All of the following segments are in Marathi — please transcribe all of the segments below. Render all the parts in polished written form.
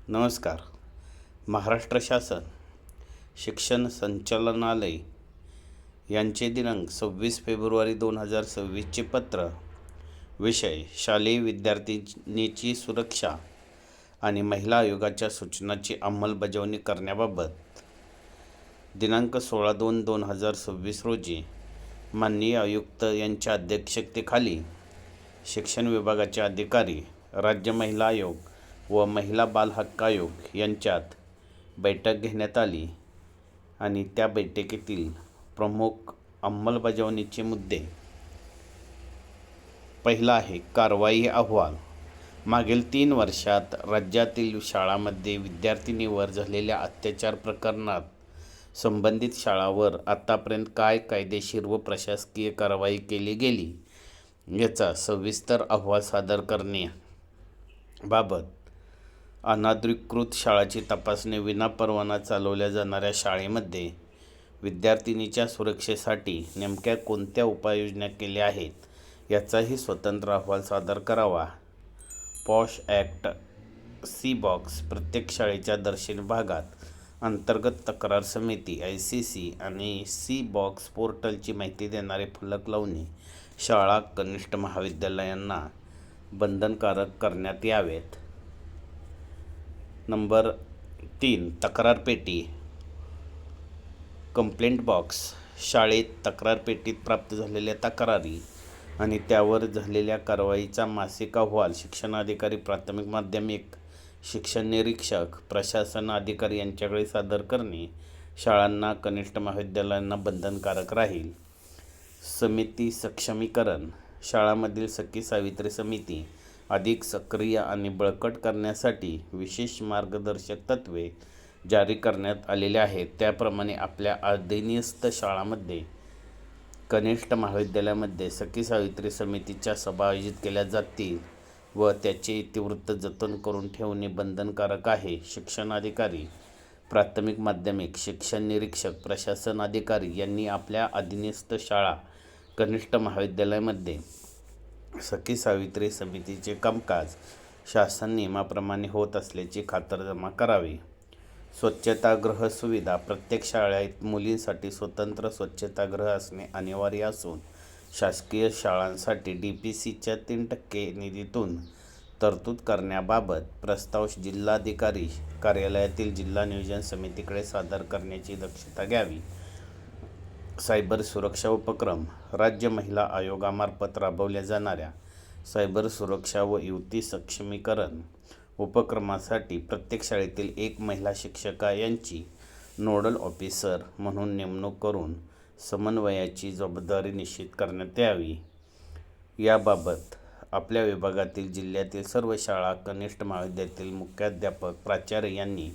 नमस्कार. महाराष्ट्र शासन शिक्षण संचालनालय यांचे दिनांक 26 फेब्रुवारी 2026चे पत्र. विषय: शालेय विद्यार्थिनीची सुरक्षा आणि महिला आयोगाच्या सूचनांची अंमलबजावणी करण्याबाबत. दिनांक 16/2/2026 रोजी माननीय आयुक्त यांच्या अध्यक्षतेखाली शिक्षण विभागाचे अधिकारी, राज्य महिला आयोग व महिला बाल हक्क आयोग यांच्यात बैठक घेण्यात आली आणि त्या बैठकीतील प्रमुख अंमलबजावणीचे मुद्दे. पहिला आहे कारवाई अहवाल. मागील 3 वर्षात राज्यातील शाळांमध्ये विद्यार्थिनीवर झालेल्या अत्याचार प्रकरणात संबंधित शाळांवर आतापर्यंत काय कायदेशीर व प्रशासकीय कारवाई केली गेली याचा सविस्तर अहवाल सादर करण्याबाबत. अनधिकृत शाळांची तपासणी. विनापरवाना चालवल्या जाणाऱ्या शाळेमध्ये विद्यार्थिनीच्या सुरक्षेसाठी नेमक्या कोणत्या उपाययोजना केल्या आहेत याचाही स्वतंत्र अहवाल सादर करावा. POSH act. C box. प्रत्येक शाळेच्या दर्शनी भागात अंतर्गत तक्रार समिती (ICC) आणि सी बॉक्स पोर्टलची माहिती देणारे फलक लावणे शाळा कनिष्ठ महाविद्यालयांना बंधनकारक करण्यात यावेत. नंबर 3. तक्रार पेटी. Complaint box. शाळेत तक्रार पेटीत प्राप्त झालेल्या तक्रारी आणि त्यावर झालेल्या कारवाईचा मासिक अहवाल शिक्षणाधिकारी, प्राथमिक माध्यमिक शिक्षण निरीक्षक, प्रशासन अधिकारी यांच्याकडे सादर करणे शाळांना कनिष्ठ महाविद्यालयांना बंधनकारक राहील. समिती सक्षमीकरण. शाळांमधील सखी सावित्री समिती अधिक सक्रिय आणि बळकट करण्यासाठी विशेष मार्गदर्शक तत्त्वे जारी करण्यात आलेली आहेत. त्याप्रमाणे आपल्या अधीनस्थ शाळांमध्ये कनिष्ठ महाविद्यालयामध्ये सखी सावित्री समितीच्या सभा आयोजित केल्या जातील व त्याचे इतिवृत्त जतन करून ठेवणे बंधनकारक आहे. शिक्षणाधिकारी, प्राथमिक माध्यमिक शिक्षण निरीक्षक, प्रशासन अधिकारी यांनी आपल्या अधीनस्थ शाळा कनिष्ठ महाविद्यालयामध्ये सखी सावित्री समितीचे कामकाज शासन नियमाप्रमाणे होत असल्याची खातरजमा करावी. स्वच्छतागृह सुविधा. प्रत्येक शाळेत मुलींसाठी स्वतंत्र स्वच्छतागृह असणे अनिवार्य असून शासकीय शाळांसाठी DPCच्या 3% निधीतून तरतूद करण्याबाबत प्रस्ताव जिल्हाधिकारी कार्यालयातील जिल्हा नियोजन समितीकडे सादर करण्याची दक्षता घ्यावी. सायबर सुरक्षा उपक्रम. राज्य महिला आयोगामार्फत राबवल्या जाणाऱ्या सायबर सुरक्षा व युवती सक्षमीकरण उपक्रमासाठी प्रत्येक शाळेतील एक महिला शिक्षिका यांची नोडल ऑफिसर म्हणून नेमणूक करून समन्वयाची जबाबदारी निश्चित करण्यात यावी. याबाबत आपल्या विभागातील जिल्ह्यातील सर्व शाळा कनिष्ठ महाविद्यालयातील मुख्याध्यापक, प्राचार्य यांनी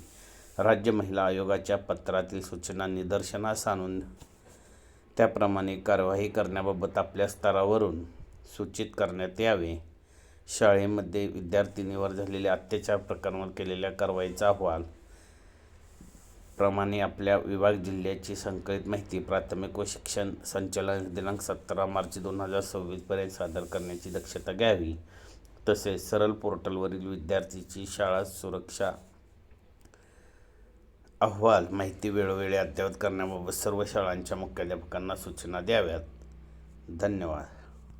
राज्य महिला आयोगाच्या पत्रातील सूचना निदर्शनास आणून त्याप्रमाणे कार्यवाही करण्याबाबत आपल्या स्तरावरून सूचित करण्यात यावे. शाळेमध्ये विद्यार्थिनीवर झालेल्या अत्याचार प्रकरणावर केलेल्या कारवाईचा अहवाल प्रमाणे आपल्या विभाग जिल्ह्याची संकलित माहिती प्राथमिक व शिक्षण संचालनालयास दिनांक 17 मार्च 2026 पर्यंत सादर करण्याची दक्षता घ्यावी. तसेच सरळ पोर्टलवरील विद्यार्थीची शाळा सुरक्षा अहवाल माहिती वेळोवेळी अद्ययावत करण्याबाबत सर्व शाळांच्या मुख्याध्यापकांना सूचना द्याव्यात. धन्यवाद.